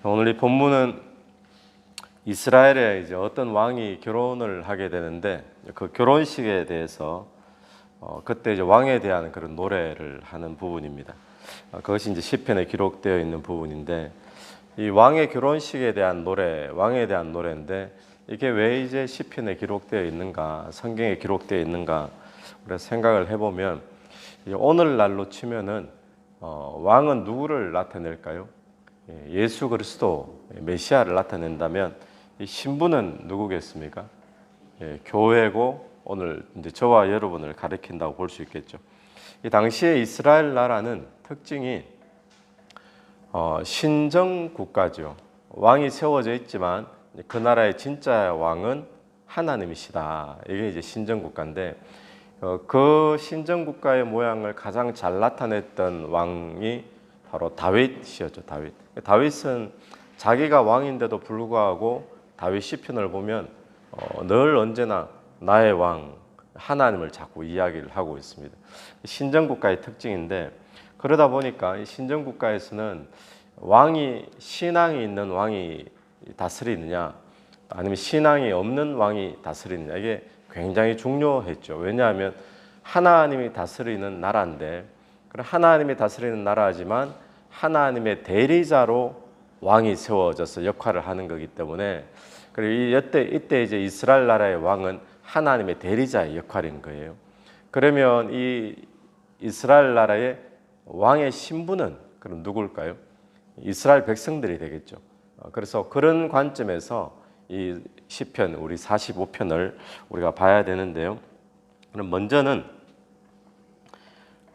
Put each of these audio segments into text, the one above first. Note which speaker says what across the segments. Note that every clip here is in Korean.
Speaker 1: 오늘 이 본문은 이스라엘에 이제 어떤 왕이 결혼을 하게 되는데 그 결혼식에 대해서 그때 이제 왕에 대한 그런 노래를 하는 부분입니다. 그것이 이제 시편에 기록되어 있는 부분인데 이 왕의 결혼식에 대한 노래, 왕에 대한 노래인데 이게 왜 이제 시편에 기록되어 있는가, 성경에 기록되어 있는가 우리가 생각을 해보면 오늘날로 치면은 왕은 누구를 나타낼까요? 예수 그리스도 메시아를 나타낸다면 이 신부는 누구겠습니까? 교회고 오늘 이제 저와 여러분을 가리킨다고 볼 수 있겠죠. 이 당시에 이스라엘 나라는 특징이 신정 국가죠. 왕이 세워져 있지만 그 나라의 진짜 왕은 하나님이시다. 이게 이제 신정 국가인데 그 신정 국가의 모양을 가장 잘 나타냈던 왕이 바로 다윗이었죠. 다윗은 자기가 왕인데도 불구하고 다윗 시편을 보면 늘 언제나 나의 왕 하나님을 자꾸 이야기를 하고 있습니다. 신정 국가의 특징인데 그러다 보니까 이 신정 국가에서는 왕이 신앙이 있는 왕이 다스리느냐 아니면 신앙이 없는 왕이 다스리느냐 이게 굉장히 중요했죠. 왜냐하면 하나님이 다스리는 나라인데 하나님이 다스리는 나라지만 하나님의 대리자로 왕이 세워져서 역할을 하는 거기 때문에 그리고 이때 이제 이스라엘 나라의 왕은 하나님의 대리자의 역할인 거예요. 그러면 이 이스라엘 나라의 왕의 신부는 그럼 누굴까요? 이스라엘 백성들이 되겠죠. 그래서 그런 관점에서 이 시편 우리 45편을 우리가 봐야 되는데요. 그럼 먼저는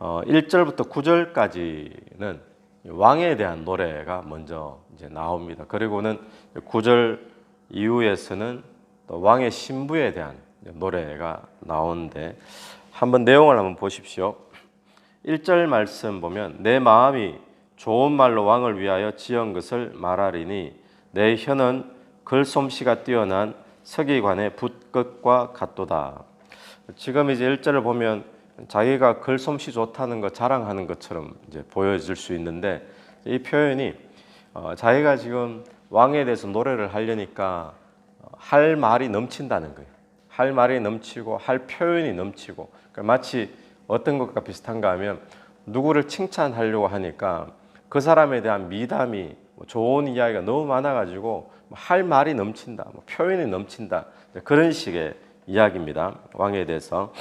Speaker 1: 1절부터 9절까지는 왕에 대한 노래가 먼저 이제 나옵니다. 그리고는 9절 이후에서는 또 왕의 신부에 대한 노래가 나오는데 한번 내용을 한번 보십시오. 1절 말씀 보면 내 마음이 좋은 말로 왕을 위하여 지은 것을 말하리니 내 혀는 글솜씨가 뛰어난 서기관의 붓끝과 같도다. 지금 이제 1절을 보면 자기가 글솜씨 좋다는 거 자랑하는 것처럼 이제 보여질 수 있는데 이 표현이 자기가 지금 왕에 대해서 노래를 하려니까 할 말이 넘친다는 거예요. 할 말이 넘치고 할 표현이 넘치고 그러니까 마치 어떤 것과 비슷한가 하면 누구를 칭찬하려고 하니까 그 사람에 대한 미담이 좋은 이야기가 너무 많아가지고 할 말이 넘친다, 표현이 넘친다 그런 식의 이야기입니다. 왕에 대해서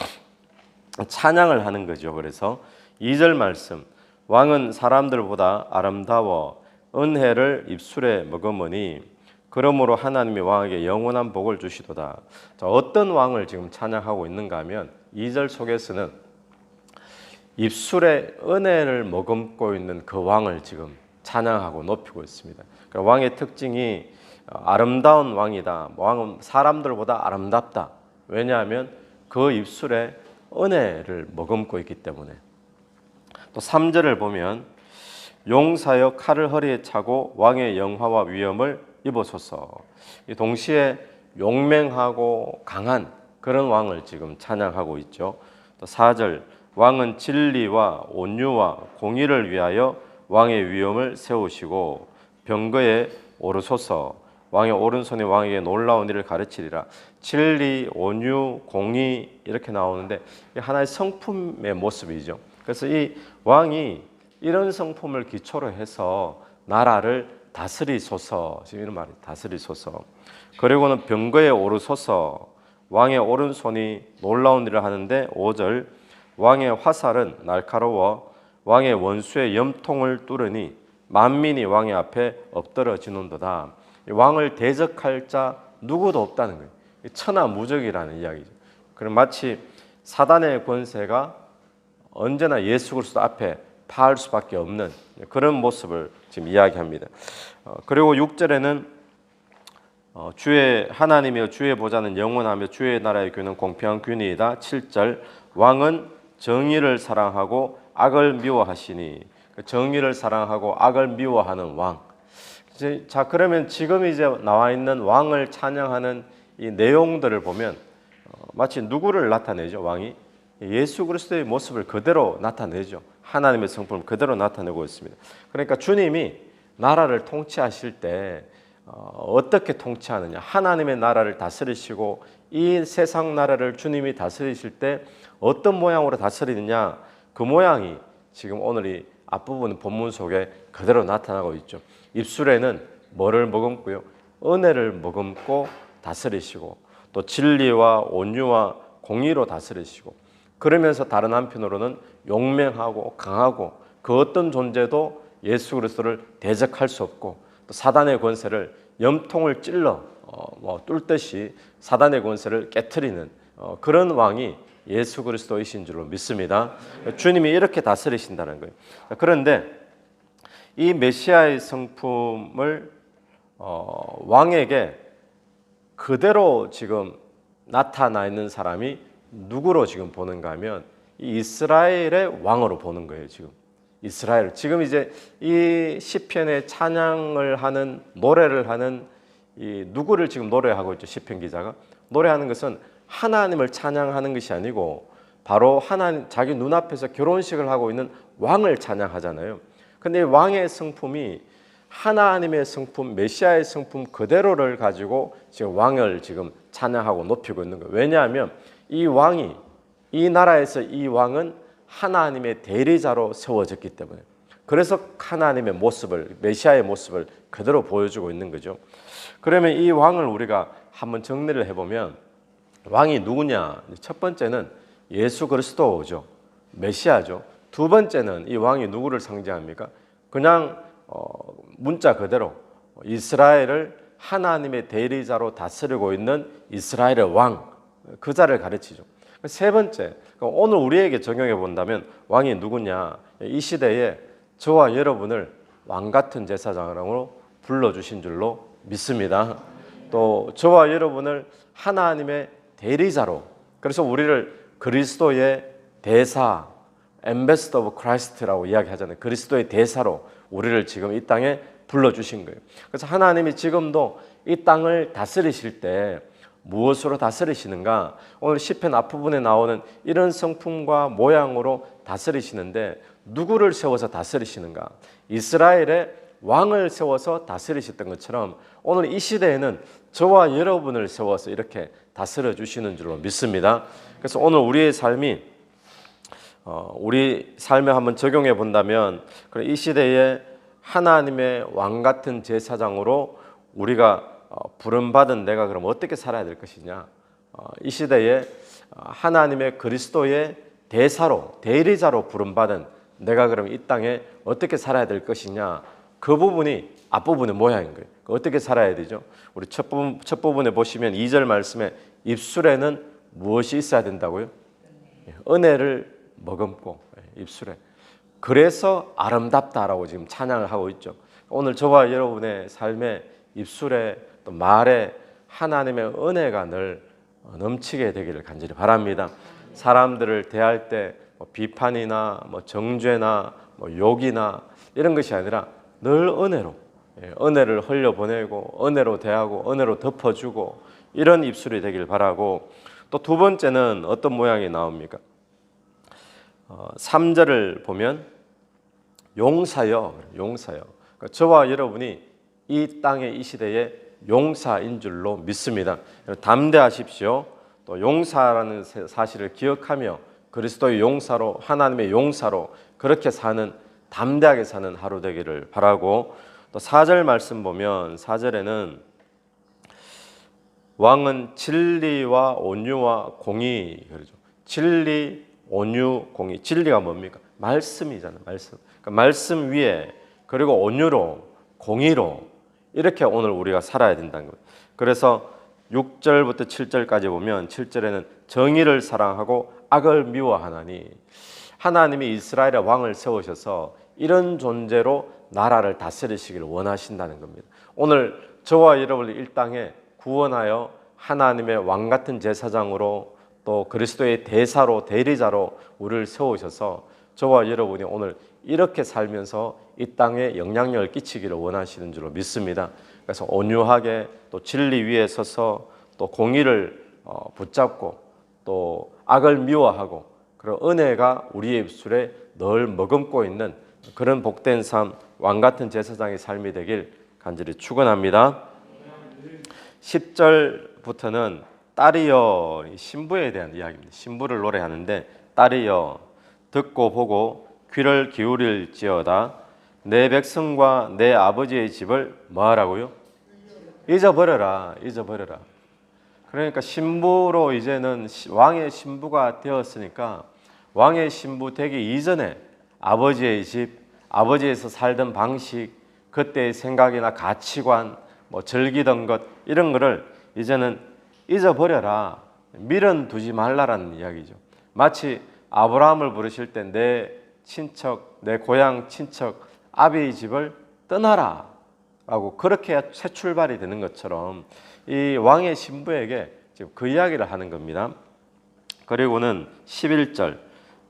Speaker 1: 찬양을 하는 거죠. 그래서 2절 말씀 왕은 사람들보다 아름다워 은혜를 입술에 머금으니 그러므로 하나님이 왕에게 영원한 복을 주시도다. 자, 어떤 왕을 지금 찬양하고 있는가 하면 2절 속에서는 입술에 은혜를 머금고 있는 그 왕을 지금 찬양하고 높이고 있습니다. 그러니까 왕의 특징이 아름다운 왕이다. 왕은 사람들보다 아름답다. 왜냐하면 그 입술에 은혜를 머금고 있기 때문에. 또 3절을 보면 용사여 칼을 허리에 차고 왕의 영화와 위엄을 입으소서. 동시에 용맹하고 강한 그런 왕을 지금 찬양하고 있죠. 또 4절 왕은 진리와 온유와 공의를 위하여 왕의 위엄을 세우시고 병거에 오르소서. 왕의 오른손이 왕에게 놀라운 일을 가르치리라. 진리, 온유, 공의 이렇게 나오는데 하나의 성품의 모습이죠. 그래서 이 왕이 이런 성품을 기초로 해서 나라를 다스리소서. 지금 이런 말이 다스리소서. 그리고는 병거에 오르소서. 왕의 오른손이 놀라운 일을 하는데 5절 왕의 화살은 날카로워 왕의 원수의 염통을 뚫으니 만민이 왕의 앞에 엎드러지는도다. 왕을 대적할 자 누구도 없다는 거예요. 천하무적이라는 이야기죠. 그럼 마치 사단의 권세가 언제나 예수 그리스도 앞에 파할 수밖에 없는 그런 모습을 지금 이야기합니다. 그리고 6절에는 주의 하나님이여 주의 보좌는 영원하며 주의 나라의 규는 공평한 규이다. 7절 왕은 정의를 사랑하고 악을 미워하시니 정의를 사랑하고 악을 미워하는 왕. 자 그러면 지금 이제 나와 있는 왕을 찬양하는 이 내용들을 보면 마치 누구를 나타내죠? 왕이 예수 그리스도의 모습을 그대로 나타내죠. 하나님의 성품을 그대로 나타내고 있습니다. 그러니까 주님이 나라를 통치하실 때 어떻게 통치하느냐, 하나님의 나라를 다스리시고 이 세상 나라를 주님이 다스리실 때 어떤 모양으로 다스리느냐, 그 모양이 지금 오늘 이 앞부분 본문 속에 그대로 나타나고 있죠. 입술에는 뭐를 머금고요? 은혜를 머금고 다스리시고, 또 진리와 온유와 공의로 다스리시고, 그러면서 다른 한편으로는 용맹하고 강하고 그 어떤 존재도 예수 그리스도를 대적할 수 없고, 또 사단의 권세를 염통을 찔러 뚫듯이 사단의 권세를 깨트리는 그런 왕이 예수 그리스도이신 줄로 믿습니다. 주님이 이렇게 다스리신다는 거예요. 그런데 이 메시아의 성품을 왕에게 그대로 지금 나타나 있는 사람이 누구로 지금 보는가 하면 이 이스라엘의 왕으로 보는 거예요. 지금 이스라엘, 지금 이제 이 시편의 찬양을 하는, 노래를 하는 이 누구를 지금 노래하고 있죠? 시편 기자가 노래하는 것은 하나님을 찬양하는 것이 아니고 바로 하나님, 자기 눈앞에서 결혼식을 하고 있는 왕을 찬양하잖아요. 근데 이 왕의 성품이 하나님의 성품, 메시아의 성품 그대로를 가지고 지금 왕을 지금 찬양하고 높이고 있는 거예요. 왜냐하면 이 왕이, 이 나라에서 이 왕은 하나님의 대리자로 세워졌기 때문에, 그래서 하나님의 모습을, 메시아의 모습을 그대로 보여주고 있는 거죠. 그러면 이 왕을 우리가 한번 정리를 해보면 왕이 누구냐? 첫 번째는 예수 그리스도죠, 메시아죠. 두 번째는 이 왕이 누구를 상징합니까? 그냥 문자 그대로 이스라엘을 하나님의 대리자로 다스리고 있는 이스라엘의 왕, 그 자를 가르치죠. 세 번째, 오늘 우리에게 적용해 본다면 왕이 누구냐? 이 시대에 저와 여러분을 왕 같은 제사장으로 불러주신 줄로 믿습니다. 또 저와 여러분을 하나님의 대리자로, 그래서 우리를 그리스도의 대사, Ambassador of Christ라고 이야기하잖아요. 그리스도의 대사로 우리를 지금 이 땅에 불러주신 거예요. 그래서 하나님이 지금도 이 땅을 다스리실 때 무엇으로 다스리시는가? 오늘 시편 앞부분에 나오는 이런 성품과 모양으로 다스리시는데 누구를 세워서 다스리시는가? 이스라엘의 왕을 세워서 다스리셨던 것처럼 오늘 이 시대에는 저와 여러분을 세워서 이렇게 다스려 주시는 줄로 믿습니다. 그래서 오늘 우리의 삶이 우리 삶에 한번 적용해 본다면 이 시대에 하나님의 왕 같은 제사장으로 우리가 부름받은 내가 그럼 어떻게 살아야 될 것이냐? 이 시대에 하나님의 그리스도의 대사로, 대리자로 부름받은 내가 그럼 이 땅에 어떻게 살아야 될 것이냐? 그 부분이 앞부분의 모양인 거예요. 어떻게 살아야 되죠? 우리 첫 부분에 보시면 2절 말씀에 입술에는 무엇이 있어야 된다고요? 은혜를 머금고, 입술에. 그래서 아름답다라고 지금 찬양을 하고 있죠. 오늘 저와 여러분의 삶에 입술에 또 말에 하나님의 은혜가 늘 넘치게 되기를 간절히 바랍니다. 사람들을 대할 때 비판이나 정죄나 욕이나 이런 것이 아니라 늘 은혜로, 은혜를 흘려보내고 은혜로 대하고 은혜로 덮어주고 이런 입술이 되길 바라고, 또 두 번째는 어떤 모양이 나옵니까? 3절을 보면 용사여, 용사여. 그러니까 저와 여러분이 이 땅의 이 시대의 용사인 줄로 믿습니다. 담대하십시오. 또 용사라는 사실을 기억하며 그리스도의 용사로, 하나님의 용사로 그렇게 사는, 담대하게 사는 하루 되기를 바라고, 또 4절 말씀 보면 4절에는 왕은 진리와 온유와 공의, 그러죠. 진리, 온유, 공의. 진리가 뭡니까? 말씀이잖아요. 말씀. 그러니까 말씀 위에, 그리고 온유로, 공의로 이렇게 오늘 우리가 살아야 된다는 거예요. 그래서 6절부터 7절까지 보면 7절에는 정의를 사랑하고 악을 미워하나니, 하나님이 이스라엘의 왕을 세우셔서 이런 존재로 나라를 다스리시기를 원하신다는 겁니다. 오늘 저와 여러분을 이 땅에 구원하여 하나님의 왕 같은 제사장으로 또 그리스도의 대사로, 대리자로 우리를 세우셔서 저와 여러분이 오늘 이렇게 살면서 이 땅에 영향력을 끼치기를 원하시는 줄로 믿습니다. 그래서 온유하게 또 진리 위에 서서 또 공의를 붙잡고 또 악을 미워하고, 그리고 은혜가 우리의 입술에 늘 머금고 있는 그런 복된 삶, 왕 같은 제사장의 삶이 되길 간절히 축원합니다. 10절부터는 딸이여, 신부에 대한 이야기입니다. 신부를 노래하는데 딸이여 듣고 보고 귀를 기울일지어다. 내 백성과 내 아버지의 집을 뭐하라고요? 잊어버려라. 잊어버려라. 그러니까 신부로 이제는 왕의 신부가 되었으니까 왕의 신부 되기 이전에 아버지의 집, 아버지에서 살던 방식, 그때의 생각이나 가치관, 뭐 즐기던 것 이런 거를 이제는 잊어버려라. 미련 두지 말라라는 이야기죠. 마치 아브라함을 부르실 때 내 친척, 내 고향 친척 아비의 집을 떠나라 라고 그렇게 새 출발이 되는 것처럼 이 왕의 신부에게 지금 그 이야기를 하는 겁니다. 그리고는 11절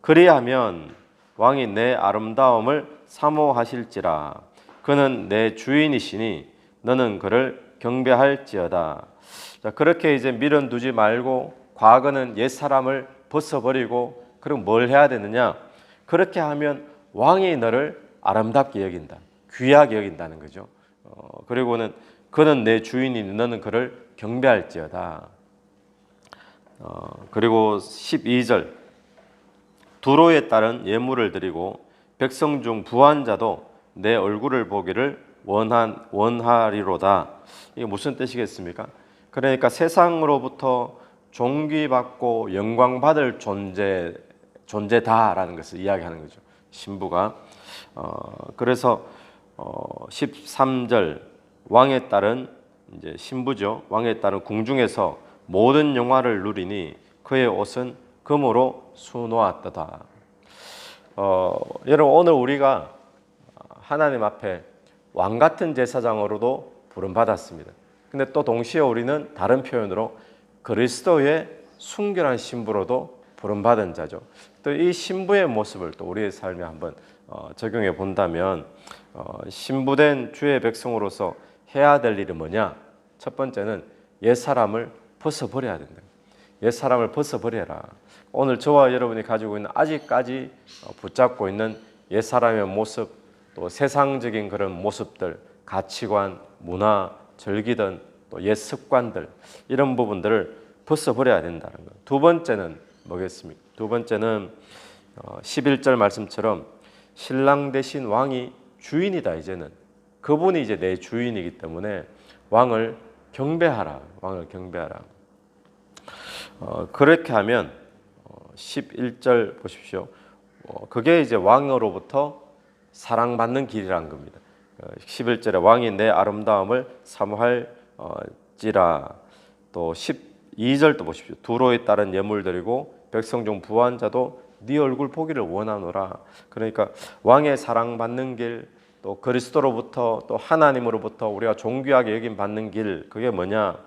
Speaker 1: 그리하면 왕이 내 아름다움을 사모하실지라 그는 내 주인이시니 너는 그를 경배할지어다. 자, 그렇게 이제 미련 두지 말고 과거는 옛사람을 벗어버리고 그럼 뭘 해야 되느냐? 그렇게 하면 왕이 너를 아름답게 여긴다. 귀하게 여긴다는 거죠. 그리고는 그는 내 주인이니 너는 그를 경배할지어다. 그리고 12절 두로에 따른 예물을 드리고 백성 중 부한 자도 내 얼굴을 보기를 원하리로다. 이게 무슨 뜻이겠습니까? 그러니까 세상으로부터 존귀받고 영광받을 존재다라는 것을 이야기하는 거죠. 신부가. 그래서 13절 왕에 따른 이제 신부죠. 왕에 따른 궁중에서 모든 영화를 누리니 그의 옷은 금으로 수놓았다. 여러분 오늘 우리가 하나님 앞에 왕 같은 제사장으로도 부름받았습니다. 근데 또 동시에 우리는 다른 표현으로 그리스도의 순결한 신부로도 부름받은 자죠. 또 이 신부의 모습을 또 우리의 삶에 한번 적용해 본다면 신부된 주의 백성으로서 해야 될 일이 뭐냐? 첫 번째는 옛사람을 벗어버려야 된다. 옛사람을 벗어버려라. 오늘 저와 여러분이 가지고 있는 아직까지 붙잡고 있는 옛사람의 모습, 또 세상적인 그런 모습들, 가치관, 문화, 즐기던 또 옛 습관들 이런 부분들을 벗어버려야 된다는 것. 두 번째는 뭐겠습니까? 두 번째는 11절 말씀처럼 신랑 대신 왕이 주인이다. 이제는 그분이 이제 내 주인이기 때문에 왕을 경배하라. 왕을 경배하라. 그렇게 하면 11절 보십시오. 그게 이제 왕으로부터 사랑받는 길이란 겁니다. 11절에 왕이 내 아름다움을 사모할지라. 또 12절도 보십시오. 두로에 따른 예물 드리고 백성 중 부한 자도 네 얼굴 보기를 원하노라. 그러니까 왕의 사랑받는 길, 또 그리스도로부터 또 하나님으로부터 우리가 존귀하게 여김 받는 길, 그게 뭐냐?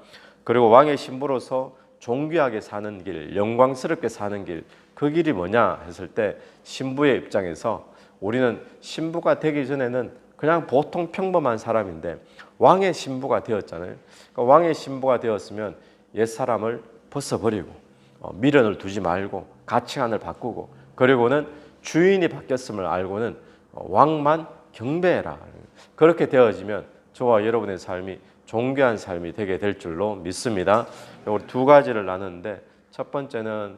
Speaker 1: 그리고 왕의 신부로서 존귀하게 사는 길, 영광스럽게 사는 길, 그 길이 뭐냐 했을 때 신부의 입장에서 우리는 신부가 되기 전에는 그냥 보통 평범한 사람인데 왕의 신부가 되었잖아요. 그러니까 왕의 신부가 되었으면 옛사람을 벗어버리고 미련을 두지 말고 가치관을 바꾸고 그리고는 주인이 바뀌었음을 알고는 왕만 경배해라. 그렇게 되어지면 저와 여러분의 삶이 존귀한 삶이 되게 될 줄로 믿습니다. 우리 두 가지를 나누는데 첫 번째는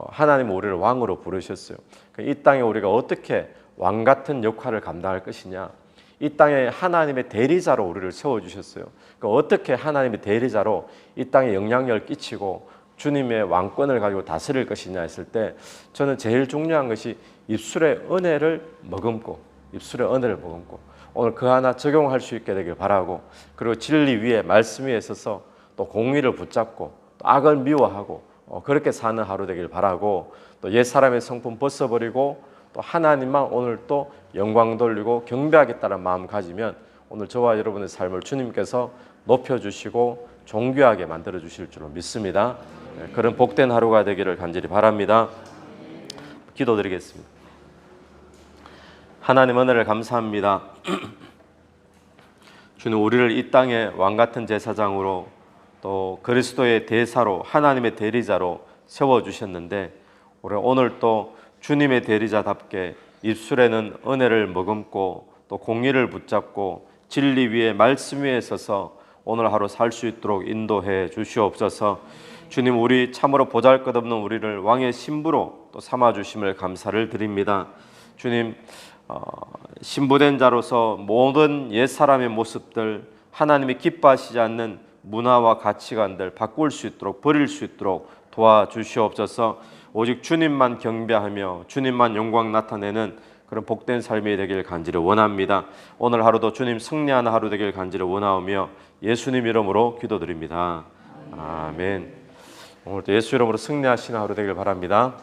Speaker 1: 하나님은 우리를 왕으로 부르셨어요. 이 땅에 우리가 어떻게 왕 같은 역할을 감당할 것이냐. 이 땅에 하나님의 대리자로 우리를 세워주셨어요. 어떻게 하나님의 대리자로 이 땅에 영향력을 끼치고 주님의 왕권을 가지고 다스릴 것이냐 했을 때 저는 제일 중요한 것이 입술의 은혜를 머금고 입술의 은혜를 머금고 오늘 그 하나 적용할 수 있게 되길 바라고 그리고 진리 위에 말씀 위에 서서 또 공의를 붙잡고 또 악을 미워하고 그렇게 사는 하루 되길 바라고 또 옛사람의 성품 벗어버리고 또 하나님만 오늘 또 영광 돌리고 경배하겠다는 마음 가지면 오늘 저와 여러분의 삶을 주님께서 높여주시고 존귀하게 만들어주실 줄로 믿습니다. 그런 복된 하루가 되기를 간절히 바랍니다. 기도드리겠습니다. 하나님 은혜를 감사합니다. 주님 우리를 이 땅에 왕같은 제사장으로 또 그리스도의 대사로 하나님의 대리자로 세워주셨는데 우리 오늘 또 주님의 대리자답게 입술에는 은혜를 머금고 또 공의를 붙잡고 진리 위에 말씀 위에 서서 오늘 하루 살 수 있도록 인도해 주시옵소서. 주님, 우리 참으로 보잘것없는 우리를 왕의 신부로 또 삼아 주심을 감사를 드립니다. 주님, 신부된 자로서 모든 옛사람의 모습들, 하나님이 기뻐하시지 않는 문화와 가치관들 바꿀 수 있도록, 버릴 수 있도록 도와주시옵소서. 오직 주님만 경배하며 주님만 영광 나타내는 그런 복된 삶이 되길 간절히 원합니다. 오늘 하루도 주님 승리하는 하루 되길 간절히 원하오며 예수님 이름으로 기도드립니다. 아멘. 오늘도 예수 이름으로 승리하시는 하루 되길 바랍니다.